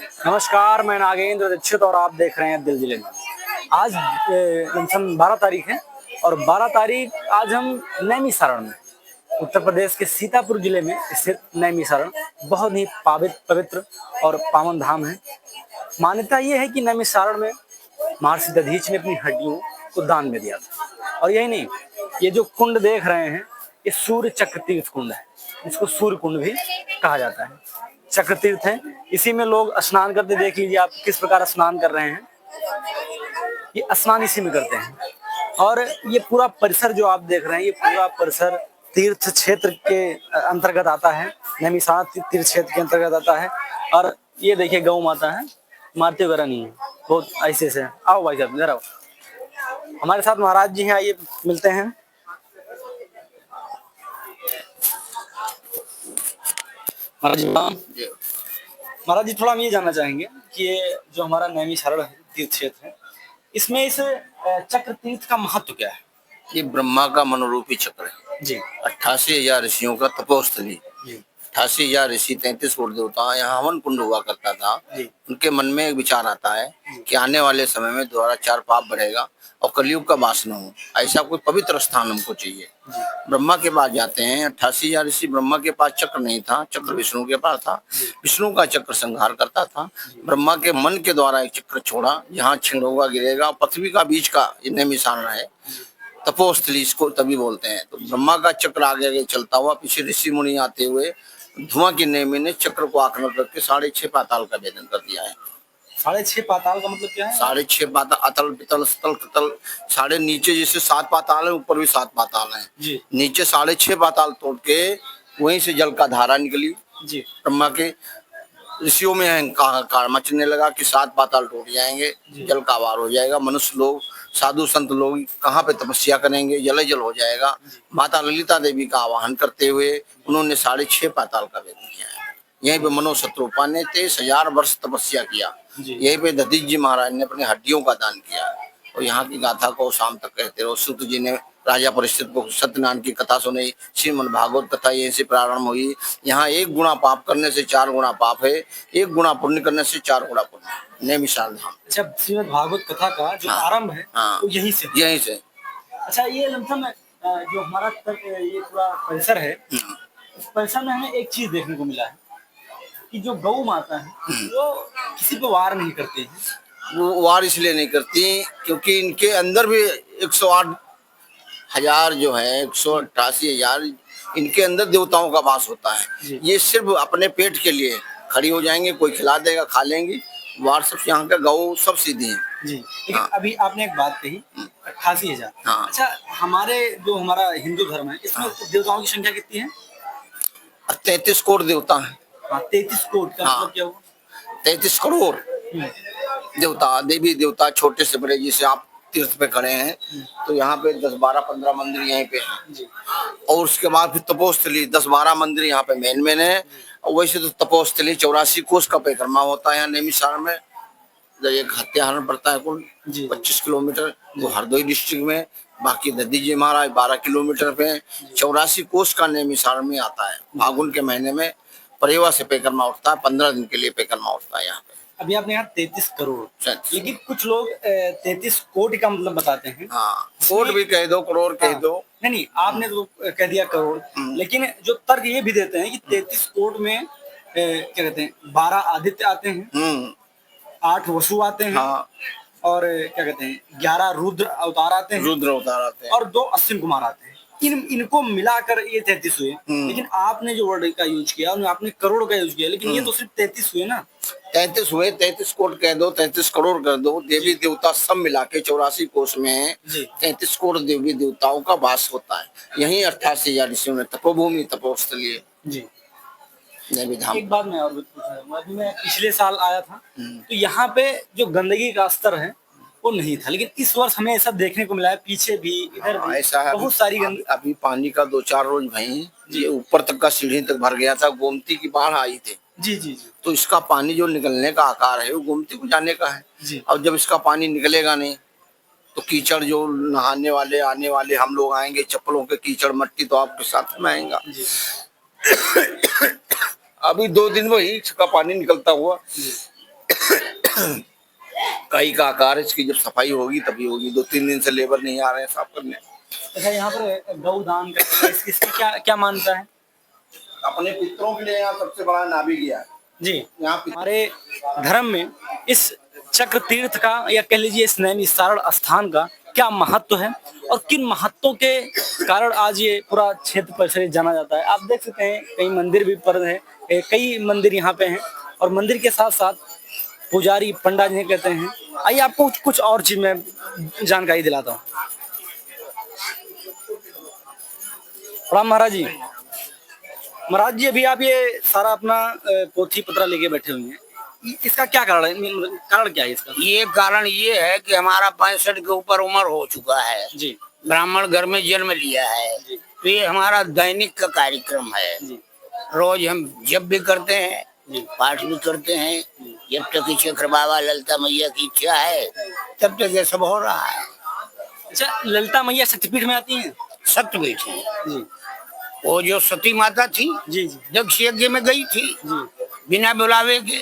नमस्कार, मैं नागेंद्र दीक्षित और आप देख रहे हैं दिल जिले में। आज लमसम 12 तारीख है और 12 तारीख आज हम नैमिषारण में उत्तर प्रदेश के सीतापुर जिले में स्थित नैमिषारण बहुत ही पवित्र और पावन धाम है। मान्यता ये है कि नैमिषारण में महर्षि दधीच ने अपनी हड्डियों को दान में दिया था। और यही नहीं, ये जो कुंड देख रहे हैं ये सूर्य चक्र तीर्थ कुंड है, इसको सूर्य कुंड भी कहा जाता है। चक्र तीर्थ है, इसी में लोग स्नान करते, देख लीजिए आप किस प्रकार स्नान कर रहे हैं, ये स्नान इसी में करते हैं। और ये पूरा परिसर जो आप देख रहे हैं, ये पूरा परिसर तीर्थ क्षेत्र के अंतर्गत आता है, नैमिषारण तीर्थ क्षेत्र के अंतर्गत आता है। और ये देखिए गौ माता है, मारते वगैरह नहीं है, बहुत ऐसे से। आओ भाई साहब इधर आओ, हमारे साथ महाराज जी हैं, आइए मिलते हैं। महाराज जी, थोड़ा हम ये जानना चाहेंगे कि ये जो हमारा नैमिषारण तीर्थ क्षेत्र है, इसमें इस चक्र तीर्थ का महत्व क्या है? ये ब्रह्मा का मनोरूपी चक्र है जी। 88,000 ऋषियों का तपोस्थली। 88,000 ऋषि 33 करोड़ देवता, यहाँ हवन कुंड हुआ करता था। उनके मन में एक विचार आता है कि आने वाले समय में दोबारा 4 पाप बढ़ेगा और कलयुग का वास न हो, ऐसा कोई पवित्र स्थान हमको चाहिए। ब्रह्मा के पास जाते हैं। 88,000 ऋषि, ब्रह्मा के पास चक्र नहीं था, चक्र विष्णु के पास था। विष्णु का चक्र संहार करता था। ब्रह्मा के मन के द्वारा एक चक्र छोड़ा, जहाँ छिंदोगा गिरेगा, पृथ्वी का बीच का नैमिषारण है, तपोस्थली इसको तभी बोलते हैं। तो ब्रह्मा का चक्र आगे आगे चलता हुआ पीछे ऋषि मुनि आते हुए धुआं की नेमी ने चक्र को आक्रमण करके 6.5 पाताल का भेदन कर दिया है। 6.5 पाताल का मतलब क्या है? 6.5 पाताल, अतल पितल स्थल तल। साढ़े नीचे जैसे 7 पाताल है, ऊपर भी 7 पाताल है। नीचे 6.5 पाताल तोड़ के वहीं से जल का धारा निकली। ब्रह्मा के ऋषियों में अहंकार मचने लगा कि 7 पाताल टूट जाएंगे, जल का आवार हो जाएगा, मनुष्य लोग, साधु संत लोग कहाँ पे तपस्या करेंगे, जल जल हो जाएगा। माता ललिता देवी का आवाहन करते हुए उन्होंने 6.5 पाताल का भेद किया है। यहीं पे मनोशत्रुपा ने 23,000 वर्ष तपस्या किया। यहीं पे दधीच जी महाराज ने अपनी हड्डियों का दान किया। और यहाँ की गाथा को शाम तक कहते रहो। सूत जी ने राजा परिस्थित को सत्यनारायण की कथा सुनाई। श्रीमद् भागवत कथा यहीं से प्रारंभ हुई। यहाँ 1 गुना पाप करने से 4 गुना पाप है, 1 गुना पुण्य करने से 4 गुना पुण्य। नैमिषारण धाम। अच्छा, श्रीमद् भागवत कथा का जो आरंभ है वो यहीं से। अच्छा, ये लमसम जो हमारा ये पूरा परिसर है, इस परिसर में हमें एक चीज देखने को मिला है कि जो गौ माता है वो किसी पे वार नहीं करती है। वो वार इसलिए नहीं करती क्योंकि इनके अंदर भी 108,000 जो है, 188,000 इनके अंदर देवताओं का वास होता है। ये सिर्फ अपने पेट के लिए खड़ी हो जाएंगे, कोई खिला देगा, खा लेंगी। वार सब यहाँ का गौ सब सीधी है जी। लेकिन अभी आपने एक बात कही 88,000। अच्छा, हमारा हिंदू धर्म है, इसमें देवताओं की संख्या कितनी है? 33 करोड़ देवता है। 33 करोड़ का मतलब क्या हुआ? 33 करोड़ देवता, देवी देवता, छोटे से बड़े। जैसे आप तीर्थ पे खड़े हैं तो यहाँ पे 10, 12, 15 मंदिर यहीं पे हैं। और उसके बाद फिर तपोस्थली 10, 12 मंदिर यहाँ पे मेन है। और वैसे तो तपोस्थली 84 कोस का परिक्रमा होता है यहाँ नैमिषारण में। एक हत्याहरण पड़ता है कुल 25 किलोमीटर, वो हरदोई डिस्ट्रिक्ट में। बाकी दधीच जी महाराज 12 किलोमीटर पे। 84 कोस का नैमिषारण में आता है। फागुन के महीने में परिवा से परिक्रमा उठता है, 15 दिन के लिए परिक्रमा उठता है यहाँ पे। अभी आपने यहाँ 33 करोड़, लेकिन कुछ लोग 33 कोटि का मतलब बताते हैं। कोट भी कह दो, करोड़ कह दो। नहीं, आपने तो कह दिया करोड़, लेकिन जो तर्क ये भी देते हैं कि 33 कोट में क्या कहते हैं, 12 आदित्य आते हैं, 8 वसु आते हैं, और क्या कहते हैं 11 रुद्र अवतार आते हैं, और 2 अश्विन कुमार आते हैं। इनको मिलाकर ये 33 हुए। लेकिन आपने जो वर्ड का यूज किया, आपने करोड़ का यूज किया, लेकिन ये तो सिर्फ 33 हुए ना। 33 हुए, 33 कोट कह दो, 33 करोड़ कर दो। देवी देवता सब मिला के 84 कोष में 33 करोड़ देवी देवताओं का वास होता है। यही 88,000 ऋषियों में तपोभूमि, तपोस्थली जी। एक बात मैं और अभी मैं पिछले साल आया था तो यहाँ पे जो गंदगी का स्तर है वो नहीं था, लेकिन इस वर्ष हमें ऐसा देखने को मिला है। पीछे भी, इधर भी ऐसा है। बहुत सारी गंदगी। अभी पानी का 2-4 रोज भाई ये ऊपर तक का सीढ़ी तक भर गया था। गोमती की बाढ़ आई थी। जी। तो इसका पानी जो निकलने का आकार है वो गोमती को जाने का है। अब जब इसका पानी निकलेगा नहीं तो कीचड़, जो नहाने वाले आने वाले हम लोग आएंगे, चप्पलों के कीचड़ मट्टी तो आपके साथ में आएगा। अभी 2 दिन वही इसका पानी निकलता हुआ कई का आकार है, इसकी जब सफाई होगी तभी होगी। 2-3 दिन से लेबर नहीं आ रहे हैं साफ करने। अच्छा, यहाँ पर गौदान का इसकी क्या क्या मानता है? अपने पितरों के लिए यहाँ सबसे बड़ा नाभि गया है जी, यहाँ हमारे धर्म में इस चक्र तीर्थ का या कह लीजिए इस नैमिषारण स्थान का क्या महत्व है और किन महत्वों के कारण आज ये पूरा क्षेत्र परिसर जाना जाता है? आप देख सकते हैं कई मंदिर भी पर है, कई मंदिर यहाँ पे हैं और मंदिर के साथ साथ पुजारी पंडा जिन्हें कहते हैं। आइए आपको कुछ और चीज में जानकारी दिलाता हूँ। राम महाराज जी, महाराज जी अभी आप ये सारा अपना पोथी पत्रा लेके बैठे हुए हैं, इसका क्या कारण है? कारण क्या है इसका? ये कारण ये है कि हमारा 65 के ऊपर उम्र हो चुका है जी, ब्राह्मण घर में जन्म लिया है जी। तो ये हमारा दैनिक का कार्यक्रम है जी, रोज हम जब भी करते हैं जी। पाठ भी करते हैं जब तक शेखर बाबा ललिता मैया की इच्छा है तब तक ये सब हो रहा है। अच्छा, ललिता मैया शक्तिपीठ में आती हैं? सत्यपीठ है जी, वो जो सती माता थी जी, जी, दक्ष यज्ञ में गई थी जी, बिना बुलावे के,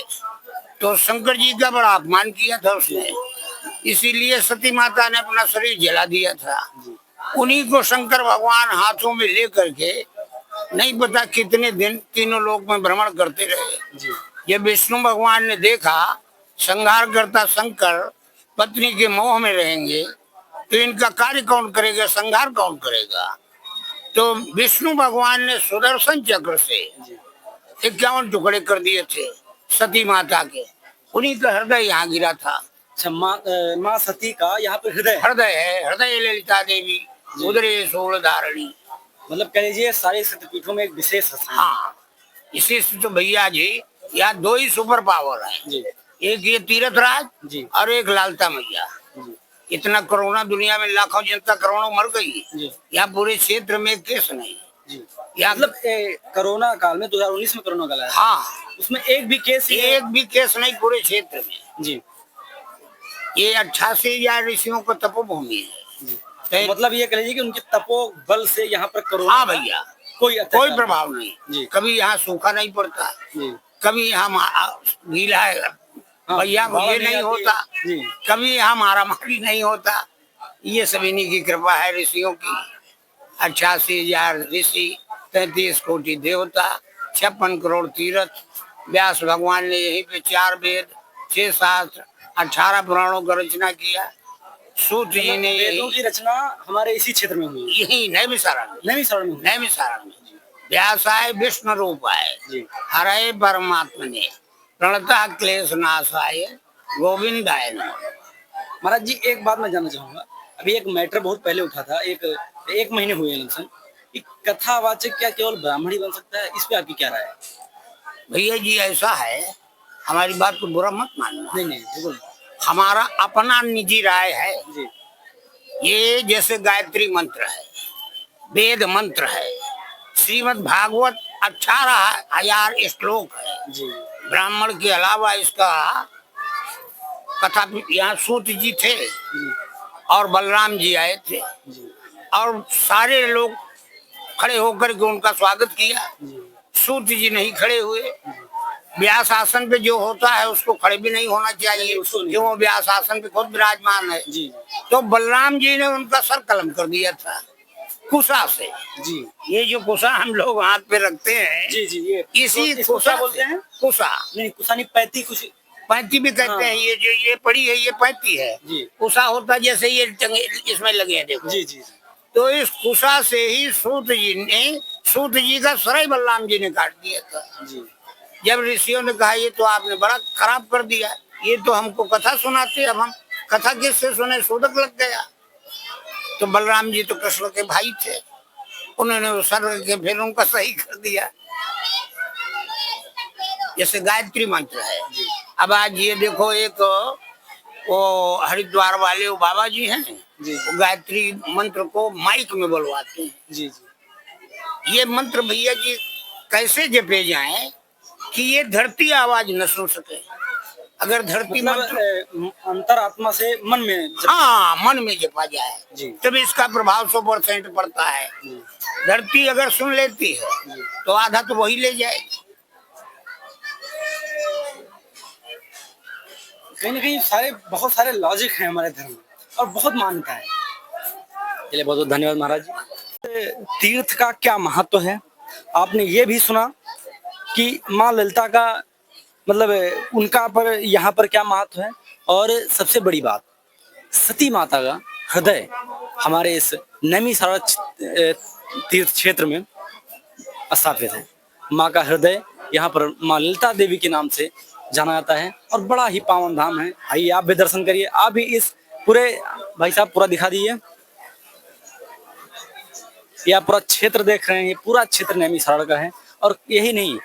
तो शंकर जी का बड़ा अपमान किया था उसने, इसीलिए सती माता ने अपना शरीर जला दिया था। उन्हीं को शंकर भगवान हाथों में लेकर के नहीं पता कितने दिन तीनों लोक में भ्रमण करते रहे। जी, जब विष्णु भगवान ने देखा संहार करता शंकर पत्नी के मोह में रहेंगे तो इनका कार्य कौन करेगा, संहार कौन करेगा। तो विष्णु भगवान ने सुदर्शन चक्र से 51 टुकड़े कर दिए थे सती माता के, उन्हीं का हृदय यहाँ गिरा था। अच्छा, माँ सती का यहाँ पर हृदय है? हृदय है, हृदय ललिता देवी उदरे सोल धारणी। मतलब कह लीजिए सारे शक्तिपीठों में एक विशेष स्थान है। हाँ, इसी से तो भैया जी यहाँ 2 ही सुपर पावर है, जी, एक ये तीरथ राज जी, और एक लालता मैया। जी, इतना कोरोना दुनिया में लाखों जनता करोड़ों मर गई, जी, यहाँ पूरे क्षेत्र में एक केस नहीं। जी। यहाँ मतलब कोरोना काल में 2019 में कोरोना काल आया, हाँ, उसमें एक भी केस एक भी केस नहीं पूरे क्षेत्र में। जी, ये 88,000 ऋषियों को तपोभूमि है। जी। तो मतलब ये कह लीजिए कि उनके तपो बल से यहाँ पर कोरोना हाँ भैया, कोई कोई प्रभाव नहीं। जी, कभी यहाँ सूखा नहीं पड़ता, जी, कभी यहाँ गीला है हाँ, भैया को ये नहीं होता, जी, कभी यहाँ मारामारी नहीं होता। ये सब इन्हीं की कृपा है ऋषियों की। 88,000 ऋषि, 33 कोटि देवता, 56 करोड़ तीर्थ। व्यास भगवान ने यहीं पे 4 वेद, 6 शास्त्र, 18 पुराणों का रचना किया। सूत जी ने वेदों की रचना हमारे इसी क्षेत्र में हुई है, यही नैमिषारण्य में, नैमिषारण्य में हुई। नैमिषारण्य में। व्यास आए विष्णु रूप आए, जी, हरे परमात्मा ने प्रणता क्लेश नाशाय गोविंदाय नमः। महाराज जी एक बात मैं जानना चाहूंगा, अभी एक मैटर बहुत पहले उठा था, एक महीने हुए लमसम, कि कथावाचक क्या केवल ब्राह्मण ही बन सकता है? इस पे आपकी क्या राय है? भैया जी ऐसा है, हमारी बात को बुरा मत मानना, नहीं नहीं बिल्कुल, हमारा अपना निजी राय है। जी, ये जैसे गायत्री मंत्र है, वेद मंत्र है, श्रीमद् भागवत 18,000 श्लोक है। जी, ब्राह्मण के अलावा इसका कथा यहाँ सूत जी थे जी, और बलराम जी आए थे जी, और सारे लोग खड़े होकर के उनका स्वागत किया। जी, सूत जी नहीं खड़े हुए। व्यास आसन पे जो होता है उसको खड़े भी नहीं होना चाहिए, क्यों व्यास आसन पे खुद विराजमान है। जी, तो बलराम जी ने उनका सर कलम कर दिया था कुशा से। जी, ये जो कुशा हम लोग हाथ पे रखते हैं, जी, जी, ये इसी इसको कुशा क्या बोलते हैं? कुशा, नहीं कुशा नहीं, पैती कुछ, पैंती भी कहते हाँ। हैं। ये जो ये पड़ी है ये पैंती है। जी, कुशा होता जैसे ये इसमें लगे हैं देखो। जी, जी, जी, तो इस कुशा से ही सूत जी का सर ही बलराम जी ने काट दिया था। जी, जब ऋषियों ने कहा ये तो आपने बड़ा खराब कर दिया, ये तो हमको कथा सुनाते, अब हम कथा किससे सुने, सूदक लग गया। तो बलराम जी तो कृष्ण के भाई थे, उन्होंने वो सर के फिर उनका सही कर दिया। जैसे गायत्री मंत्र है। अब आज ये देखो, एक वो हरिद्वार वाले वो बाबा जी हैं, जी, वो गायत्री मंत्र को माइक में बोलवाते हैं। जी, जी, ये मंत्र भैया जी कैसे जपे जाएं कि ये धरती आवाज न सुन सके। अगर धरती मतलब अंतरात्मा से मन में हाँ मन में जपा जाए जी, तब इसका प्रभाव 100% पड़ता है। जी, धरती अगर सुन लेती है तो आधा तो वही ले जाएगी। कहीं ना कहीं बहुत सारे लॉजिक हैं हमारे धर्म में और बहुत मान्यता है। चलिए बहुत बहुत धन्यवाद महाराज जी। तीर्थ का क्या महत्व है, आपने ये भी सुना कि माँ ललिता का मतलब उनका पर यहाँ पर क्या महत्व है। और सबसे बड़ी बात, सती माता का हृदय हमारे इस नैमिषारण्य तीर्थ क्षेत्र में स्थापित है। माँ का हृदय यहाँ पर माँ ललिता देवी के नाम से जाना जाता है और बड़ा ही पावन धाम है। आइए आप भी दर्शन करिए। आप भी इस पूरे, भाई साहब पूरा दिखा दीजिए, ये आप पूरा क्षेत्र देख रहे हैं, ये पूरा क्षेत्र नैमिषारण्य का है। और यही नहीं,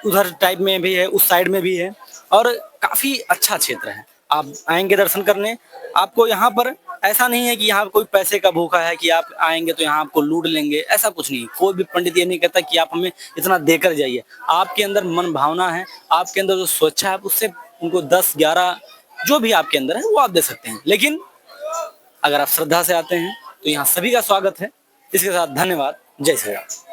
उधर टाइप में भी है, उस साइड में भी है और काफी अच्छा क्षेत्र है। आप आएंगे दर्शन करने, आपको यहाँ पर ऐसा नहीं है कि यहाँ कोई पैसे का भूखा है कि आप आएंगे तो यहाँ आपको लूट लेंगे, ऐसा कुछ नहीं। कोई भी पंडित ये नहीं कहता कि आप हमें इतना देकर जाइए। आपके अंदर मन भावना है, आपके अंदर जो स्वेच्छा है, उससे उनको 10-11 जो भी आपके अंदर है वो आप दे सकते हैं। लेकिन अगर आप श्रद्धा से आते हैं तो यहाँ सभी का स्वागत है। इसके साथ धन्यवाद। जय श्री राम।